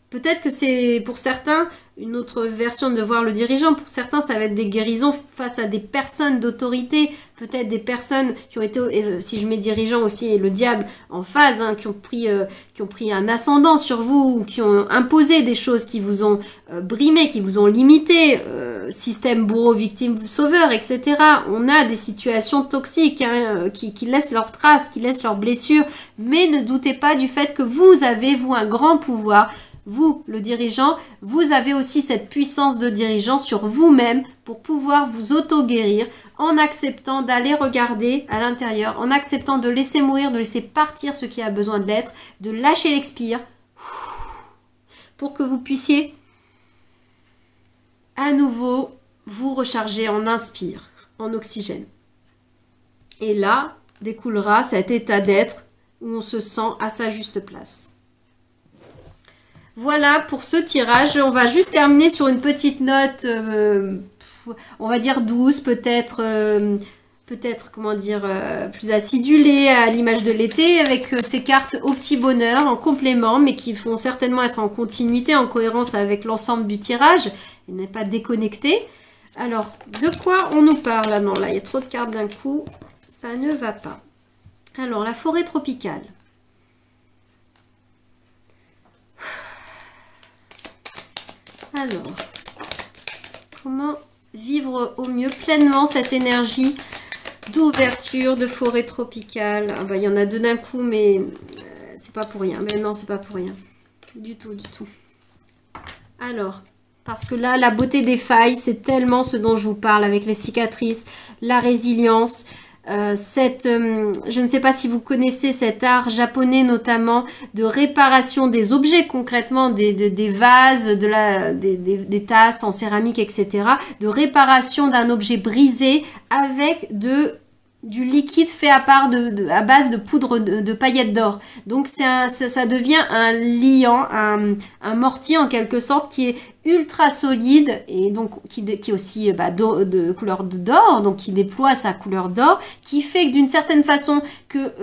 Peut-être que c'est pour certains une autre version de voir le dirigeant. Pour certains, ça va être des guérisons face à des personnes d'autorité. Peut-être des personnes qui ont été, si je mets dirigeant aussi, et le diable en phase, hein, qui ont pris un ascendant sur vous, ou qui ont imposé des choses, qui vous ont brimé, qui vous ont limité, système bourreau, victime, sauveur, etc. On a des situations toxiques hein, qui laissent leurs traces, qui laissent leurs blessures. Mais ne doutez pas du fait que vous avez, vous, un grand pouvoir. Vous, le dirigeant, vous avez aussi cette puissance de dirigeant sur vous-même pour pouvoir vous auto-guérir en acceptant d'aller regarder à l'intérieur, en acceptant de laisser mourir, de laisser partir ce qui a besoin de l'être, de lâcher l'expire pour que vous puissiez à nouveau vous recharger en inspire, en oxygène. Et là découlera cet état d'être où on se sent à sa juste place. Voilà pour ce tirage. On va juste terminer sur une petite note, on va dire douce, peut-être, comment dire, plus acidulée à l'image de l'été, avec ces cartes au petit bonheur en complément, mais qui vont certainement être en continuité, en cohérence avec l'ensemble du tirage. Il n'est pas déconnecté. Alors, de quoi on nous parle? Ah non, là, il y a trop de cartes d'un coup. Ça ne va pas. Alors, la forêt tropicale. Alors, comment vivre au mieux pleinement cette énergie d'ouverture, de forêt tropicale? Ah bah, il y en a deux d'un coup, mais c'est pas pour rien. Mais non, c'est pas pour rien. Du tout, du tout. Alors, parce que là, la beauté des failles, c'est tellement ce dont je vous parle avec les cicatrices, la résilience. Je ne sais pas si vous connaissez cet art japonais notamment de réparation des objets, concrètement des vases, des tasses en céramique, etc. De réparation d'un objet brisé avec du liquide fait à base de poudre de paillettes d'or. Donc ça devient un liant, un mortier en quelque sorte qui est ultra solide et donc qui est aussi de couleur d'or, donc qui déploie sa couleur d'or, qui fait que d'une certaine façon que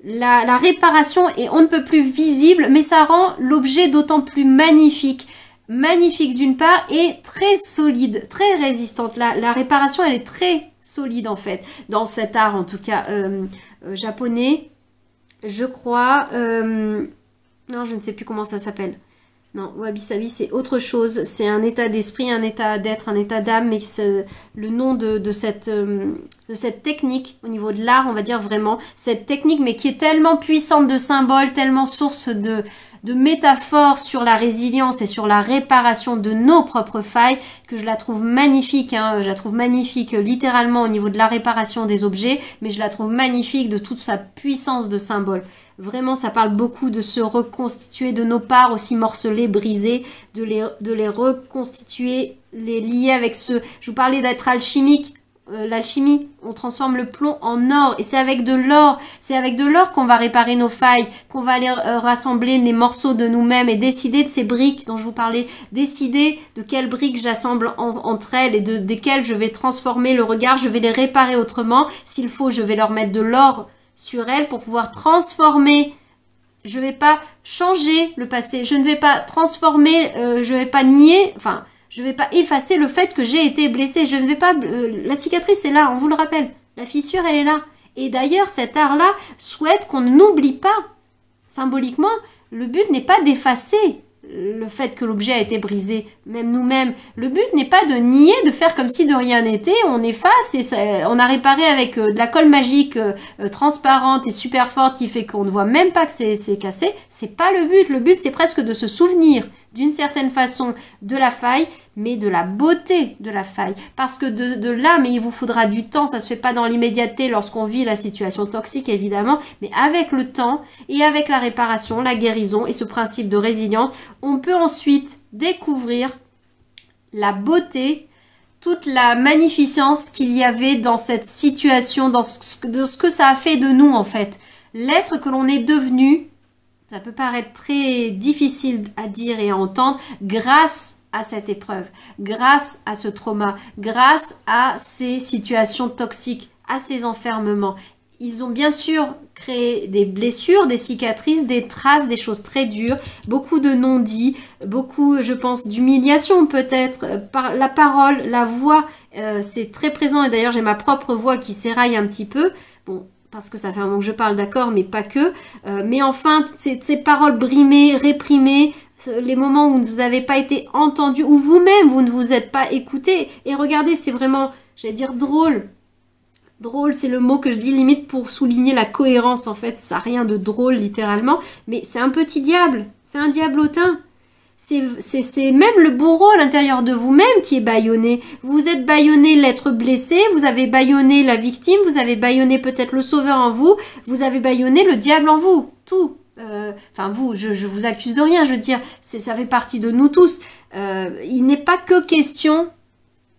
la réparation est on ne peut plus visible, mais ça rend l'objet d'autant plus magnifique. Magnifique d'une part et très solide, très résistante. La réparation, elle est très solide en fait, dans cet art en tout cas japonais, je crois. Non, je ne sais plus comment ça s'appelle. Non, wabi-sabi, c'est autre chose. C'est un état d'esprit, un état d'être, un état d'âme, mais c'est le nom de cette technique au niveau de l'art, on va dire vraiment. Cette technique, mais qui est tellement puissante de symboles, tellement source de métaphores sur la résilience et sur la réparation de nos propres failles, que je la trouve magnifique, hein, je la trouve magnifique littéralement au niveau de la réparation des objets, mais je la trouve magnifique de toute sa puissance de symbole. Vraiment, ça parle beaucoup de se reconstituer de nos parts aussi morcelées, brisées, de les reconstituer, les lier avec je vous parlais d'être alchimique. L'alchimie, on transforme le plomb en or et c'est avec de l'or, qu'on va réparer nos failles, qu'on va aller rassembler les morceaux de nous-mêmes et décider de ces briques dont je vous parlais, décider de quelles briques j'assemble entre elles et desquelles je vais transformer le regard, je vais les réparer autrement, s'il faut je vais leur mettre de l'or sur elles pour pouvoir transformer. Je ne vais pas changer le passé, je ne vais pas transformer, je ne vais pas nier, enfin je ne vais pas effacer le fait que j'ai été blessée. Je ne vais pas... la cicatrice est là, on vous le rappelle. La fissure, elle est là. Et d'ailleurs, cet art-là souhaite qu'on n'oublie pas. Symboliquement, le but n'est pas d'effacer le fait que l'objet a été brisé, même nous-mêmes. Le but n'est pas de nier, de faire comme si de rien n'était. On efface et on a réparé avec de la colle magique transparente et super forte qui fait qu'on ne voit même pas que c'est cassé. C'est pas le but. Le but, c'est presque de se souvenir d'une certaine façon de la faille, mais de la beauté de la faille. Parce que de là, mais il vous faudra du temps, ça se fait pas dans l'immédiateté lorsqu'on vit la situation toxique, évidemment, mais avec le temps et avec la réparation, la guérison et ce principe de résilience, on peut ensuite découvrir la beauté, toute la magnificence qu'il y avait dans cette situation, de ce que ça a fait de nous en fait. L'être que l'on est devenu, ça peut paraître très difficile à dire et à entendre, grâce à cette épreuve, grâce à ce trauma, grâce à ces situations toxiques, à ces enfermements. ils ont bien sûr créé des blessures, des cicatrices, des traces, des choses très dures, beaucoup de non-dits, beaucoup, je pense, d'humiliation peut-être, par la parole, la voix, c'est très présent. Et d'ailleurs, j'ai ma propre voix qui s'éraille un petit peu. Bon, parce que ça fait un moment que je parle, d'accord, mais pas que. Mais enfin, ces paroles brimées, réprimées, les moments où vous n'avez pas été entendu, ou vous-même, vous ne vous êtes pas écouté. Et regardez, c'est vraiment, j'allais dire, drôle. Drôle, c'est le mot que je dis limite pour souligner la cohérence, en fait. Ça n'a rien de drôle, littéralement. Mais c'est un petit diable. C'est un diablotin. C'est même le bourreau à l'intérieur de vous-même qui est bâillonné. Vous êtes bâillonné l'être blessé, vous avez bâillonné la victime, vous avez bâillonné peut-être le sauveur en vous, vous avez bâillonné le diable en vous. Tout. Enfin, je vous accuse de rien, je veux dire, ça fait partie de nous tous. Il n'est pas que question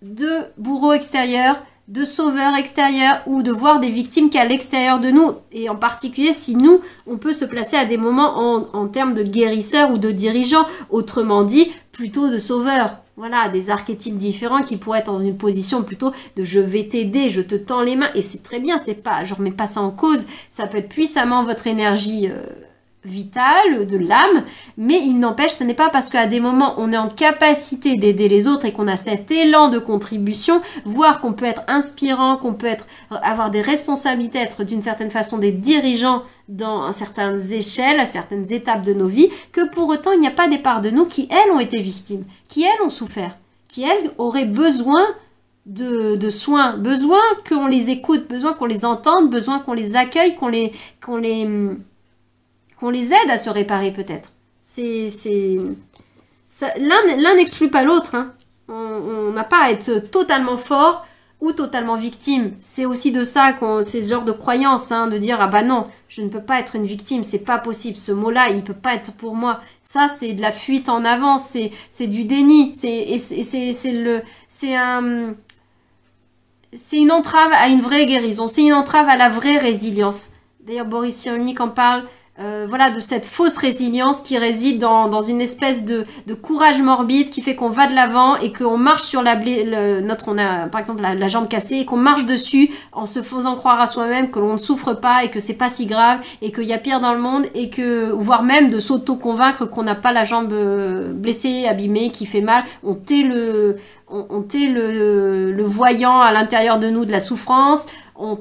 de bourreau extérieur, de sauveur extérieur ou de voir des victimes qui à l'extérieur de nous. Et en particulier, si nous, on peut se placer à des moments en termes de guérisseur ou de dirigeant, autrement dit, plutôt de sauveur. Voilà, des archétypes différents qui pourraient être dans une position plutôt de je vais t'aider, je te tends les mains. Et c'est très bien, c'est pas, je remets pas ça en cause. Ça peut être puissamment votre énergie vitale, de l'âme, mais il n'empêche, ce n'est pas parce qu'à des moments on est en capacité d'aider les autres et qu'on a cet élan de contribution, voire qu'on peut être inspirant, qu'on peut avoir des responsabilités, être d'une certaine façon des dirigeants dans certaines échelles, à certaines étapes de nos vies, que pour autant il n'y a pas des parts de nous qui, elles, ont été victimes, qui, elles, ont souffert, qui, elles, auraient besoin de soins, besoin qu'on les écoute, besoin qu'on les entende, besoin qu'on les accueille, qu'on les aide à se réparer peut-être. L'un n'exclut pas l'autre. Hein. On n'a pas à être totalement fort ou totalement victime. C'est aussi de ça c'est ce genre de croyance, hein, de dire ah bah non, je ne peux pas être une victime, c'est pas possible. Ce mot-là, il peut pas être pour moi. Ça, c'est de la fuite en avant, c'est du déni. C'est une entrave à une vraie guérison. C'est une entrave à la vraie résilience. D'ailleurs, Boris Cyrulnik en parle. Voilà, de cette fausse résilience qui réside dans une espèce de courage morbide qui fait qu'on va de l'avant et qu'on marche sur on a par exemple la jambe cassée et qu'on marche dessus en se faisant croire à soi-même que l'on ne souffre pas et que c'est pas si grave et qu'il y a pire dans le monde et voire même de s'auto-convaincre qu'on n'a pas la jambe blessée, abîmée, qui fait mal. On tait le voyant à l'intérieur de nous de la souffrance. On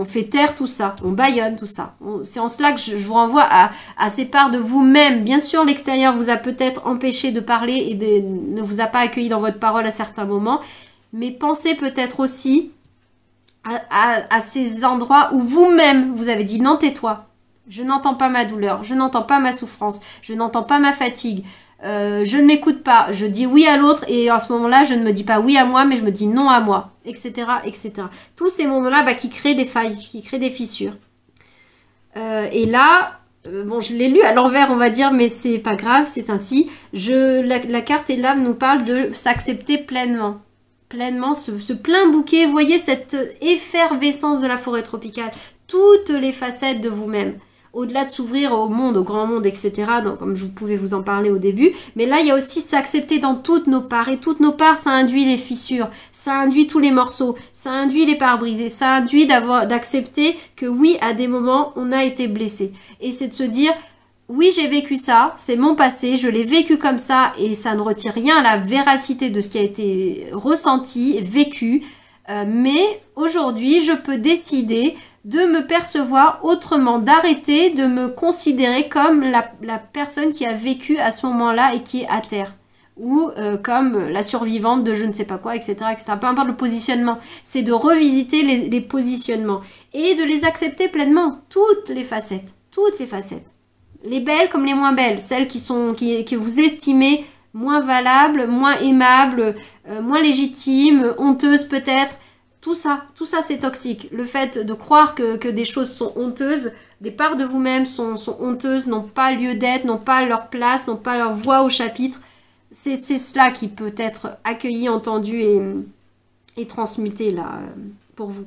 fait taire tout ça, on bâillonne tout ça. C'est en cela que je vous renvoie à ces parts de vous-même. Bien sûr, l'extérieur vous a peut-être empêché de parler et ne vous a pas accueilli dans votre parole à certains moments, mais pensez peut-être aussi à ces endroits où vous-même vous avez dit non, tais-toi. Je n'entends pas ma douleur, je n'entends pas ma souffrance, je n'entends pas ma fatigue. Je ne m'écoute pas, je dis oui à l'autre et en ce moment-là, je ne me dis pas oui à moi, mais je me dis non à moi, etc., etc. Tous ces moments-là qui créent des failles, qui créent des fissures. Et là, bon, je l'ai lu à l'envers, on va dire, mais c'est pas grave, c'est ainsi. La carte et l'âme nous parle de s'accepter pleinement. Pleinement, ce plein bouquet, voyez cette effervescence de la forêt tropicale, toutes les facettes de vous-même. Au-delà de s'ouvrir au monde, au grand monde, etc., donc, comme je pouvais vous en parler au début. Mais là, il y a aussi s'accepter dans toutes nos parts. Et toutes nos parts, ça induit les fissures, ça induit tous les morceaux, ça induit les parts brisées, ça induit d'accepter que oui, à des moments, on a été blessé. Et c'est de se dire, oui, j'ai vécu ça, c'est mon passé, je l'ai vécu comme ça, et ça ne retire rien à la véracité de ce qui a été ressenti, vécu. Mais aujourd'hui, je peux décider de me percevoir autrement, d'arrêter de me considérer comme la personne qui a vécu à ce moment-là et qui est à terre. Ou comme la survivante de je ne sais pas quoi, etc., etc. Peu importe le positionnement. C'est de revisiter les positionnements et de les accepter pleinement. Toutes les facettes. Toutes les facettes. Les belles comme les moins belles. Celles que vous estimez moins valables, moins aimables, moins légitimes, honteuses peut-être. Tout ça c'est toxique. Le fait de croire que des choses sont honteuses, des parts de vous-même sont honteuses, n'ont pas lieu d'être, n'ont pas leur place, n'ont pas leur voix au chapitre. C'est cela qui peut être accueilli, entendu et transmuté là pour vous.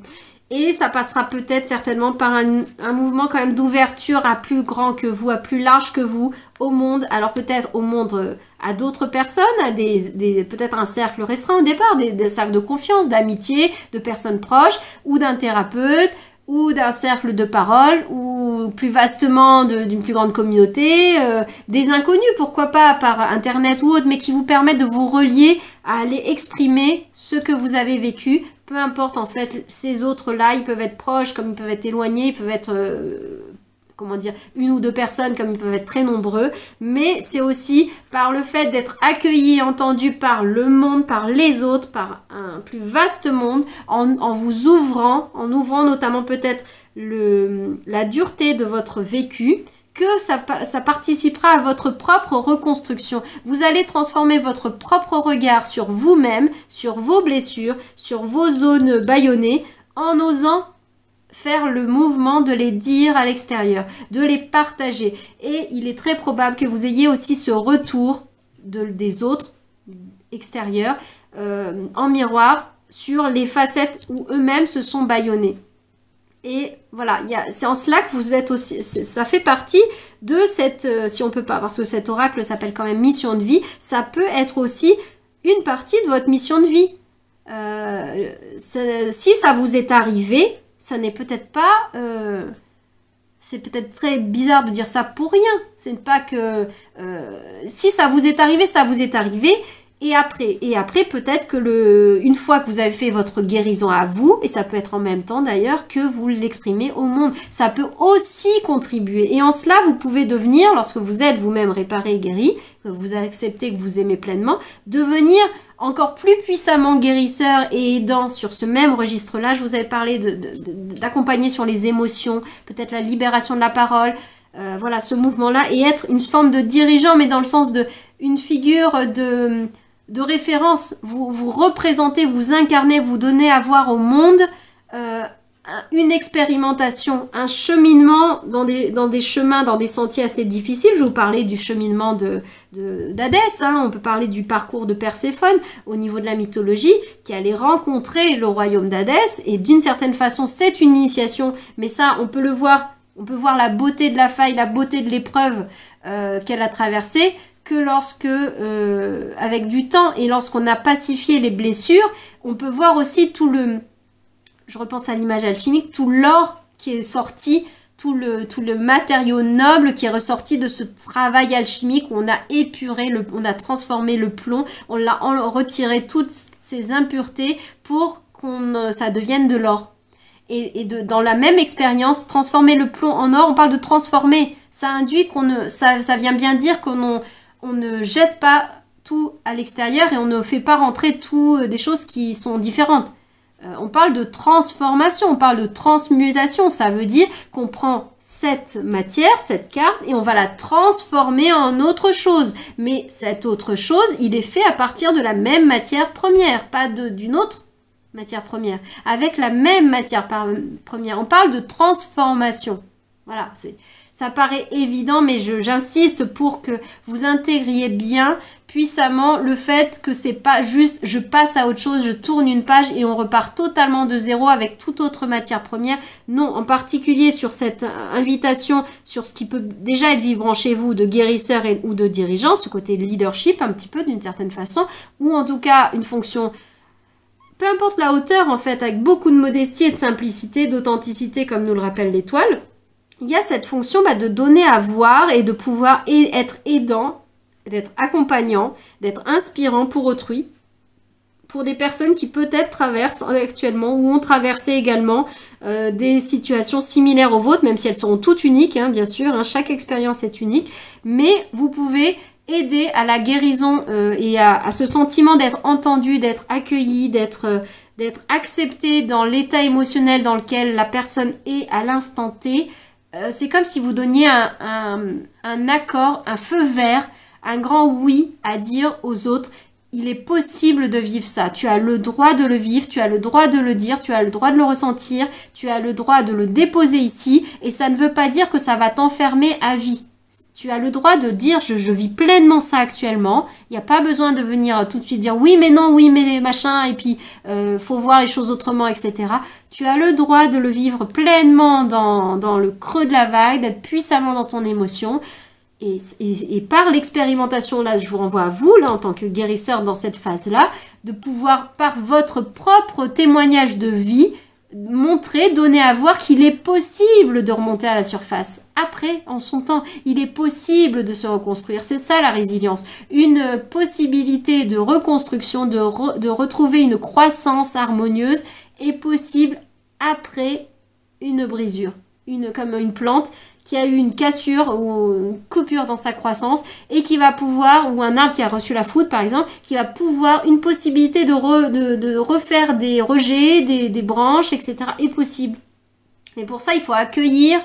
Et ça passera peut-être certainement par un mouvement quand même d'ouverture à plus grand que vous, à plus large que vous, au monde. Alors peut-être au monde, à d'autres personnes, à peut-être un cercle restreint au départ, des cercles de confiance, d'amitié, de personnes proches, ou d'un thérapeute, ou d'un cercle de parole, ou plus vastement d'une plus grande communauté, des inconnus, pourquoi pas, par Internet ou autre, mais qui vous permettent de vous relier à aller exprimer ce que vous avez vécu. Peu importe, en fait, ces autres-là, ils peuvent être proches, comme ils peuvent être éloignés, ils peuvent être... comment dire, une ou deux personnes comme ils peuvent être très nombreux, mais c'est aussi par le fait d'être accueilli et entendu par le monde, par les autres, par un plus vaste monde, en vous ouvrant, en ouvrant notamment peut-être la dureté de votre vécu, que ça participera à votre propre reconstruction. Vous allez transformer votre propre regard sur vous-même, sur vos blessures, sur vos zones bâillonnées, en osant faire le mouvement de les dire à l'extérieur, de les partager. Et il est très probable que vous ayez aussi ce retour des autres extérieurs en miroir sur les facettes où eux-mêmes se sont bâillonnés. Et voilà, c'est en cela que vous êtes aussi, ça fait partie de cette, si on peut pas, parce que cet oracle s'appelle quand même mission de vie, ça peut être aussi une partie de votre mission de vie. Si ça vous est arrivé, ça n'est peut-être pas... c'est peut-être très bizarre de dire ça pour rien. C'est pas que... si ça vous est arrivé, ça vous est arrivé. Et après peut-être que une fois que vous avez fait votre guérison à vous, et ça peut être en même temps d'ailleurs, que vous l'exprimez au monde. Ça peut aussi contribuer. Et en cela, vous pouvez devenir, lorsque vous êtes vous-même réparé et guéri, que vous acceptez que vous aimez pleinement, devenir encore plus puissamment guérisseur et aidant sur ce même registre-là. Je vous avais parlé d'accompagner sur les émotions, peut-être la libération de la parole, voilà, ce mouvement-là, et être une forme de dirigeant, mais dans le sens une figure de référence. Vous représentez, vous incarnez, vous donnez à voir au monde une expérimentation, un cheminement dans des chemins, dans des sentiers assez difficiles. Je vous parlais du cheminement d'Hadès, hein. On peut parler du parcours de Perséphone au niveau de la mythologie, qui allait rencontrer le royaume d'Hadès, et d'une certaine façon, c'est une initiation, mais ça, on peut le voir, on peut voir la beauté de la faille, la beauté de l'épreuve qu'elle a traversée, que lorsque, avec du temps, et lorsqu'on a pacifié les blessures, on peut voir aussi je repense à l'image alchimique, tout l'or qui est sorti, tout le matériau noble qui est ressorti de ce travail alchimique où on a épuré, on a transformé le plomb, on l'a retiré toutes ces impuretés pour ça devienne de l'or. Et dans la même expérience, transformer le plomb en or, on parle de transformer. Ça induit ça vient bien dire qu'on ne jette pas tout à l'extérieur et on ne fait pas rentrer des choses qui sont différentes. On parle de transformation, on parle de transmutation. Ça veut dire qu'on prend cette matière, cette carte, et on va la transformer en autre chose. Mais cette autre chose, il est fait à partir de la même matière première, pas d'une autre matière première. Avec la même matière première. On parle de transformation. Voilà, ça paraît évident, mais j'insiste pour que vous intégriez bien, puissamment, le fait que c'est pas juste je passe à autre chose, je tourne une page et on repart totalement de zéro avec toute autre matière première. Non, en particulier sur cette invitation, sur ce qui peut déjà être vibrant chez vous de guérisseur ou de dirigeant, ce côté leadership un petit peu d'une certaine façon, ou en tout cas une fonction... Peu importe la hauteur, en fait, avec beaucoup de modestie et de simplicité, d'authenticité, comme nous le rappelle l'étoile, il y a cette fonction de donner à voir et de pouvoir être aidant, d'être accompagnant, d'être inspirant pour autrui, pour des personnes qui peut-être traversent actuellement ou ont traversé également des situations similaires aux vôtres, même si elles sont toutes uniques, hein, bien sûr, hein, chaque expérience est unique, mais vous pouvez aider à la guérison et à ce sentiment d'être entendu, d'être accueilli, d'être accepté dans l'état émotionnel dans lequel la personne est à l'instant T. C'est comme si vous donniez un accord, un feu vert, un grand oui à dire aux autres. Il est possible de vivre ça. Tu as le droit de le vivre, tu as le droit de le dire, tu as le droit de le ressentir, tu as le droit de le déposer ici. Et ça ne veut pas dire que ça va t'enfermer à vie. Tu as le droit de dire je vis pleinement ça actuellement. Il n'y a pas besoin de venir tout de suite dire oui mais non, oui mais machin, et puis faut voir les choses autrement, etc. Tu as le droit de le vivre pleinement dans le creux de la vague, d'être puissamment dans ton émotion. Et par l'expérimentation, là, je vous renvoie à vous, là, en tant que guérisseur dans cette phase-là, de pouvoir, par votre propre témoignage de vie, montrer, donner à voir qu'il est possible de remonter à la surface. Après, en son temps, il est possible de se reconstruire. C'est ça la résilience. Une possibilité de reconstruction, de retrouver une croissance harmonieuse est possible après une brisure. Comme une plante qui a eu une cassure ou une coupure dans sa croissance et qui va pouvoir, ou un arbre qui a reçu la foudre par exemple, qui va pouvoir, une possibilité de refaire des rejets, des branches, etc. est possible. Mais pour ça, il faut accueillir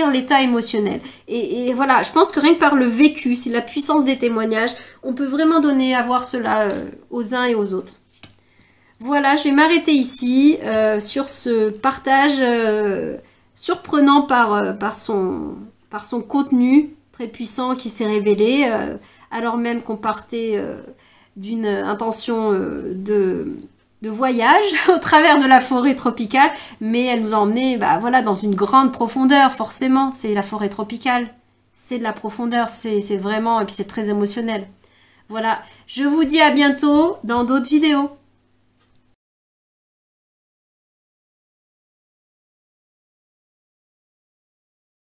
l'état émotionnel. Et voilà, je pense que rien que par le vécu, c'est la puissance des témoignages, on peut vraiment donner à voir cela aux uns et aux autres. Voilà, je vais m'arrêter ici sur ce partage surprenant par son contenu très puissant qui s'est révélé, alors même qu'on partait d'une intention de voyage au travers de la forêt tropicale, mais elle nous a emmenés voilà, dans une grande profondeur, forcément. C'est la forêt tropicale, c'est de la profondeur, c'est vraiment, et puis c'est très émotionnel. Voilà, je vous dis à bientôt dans d'autres vidéos.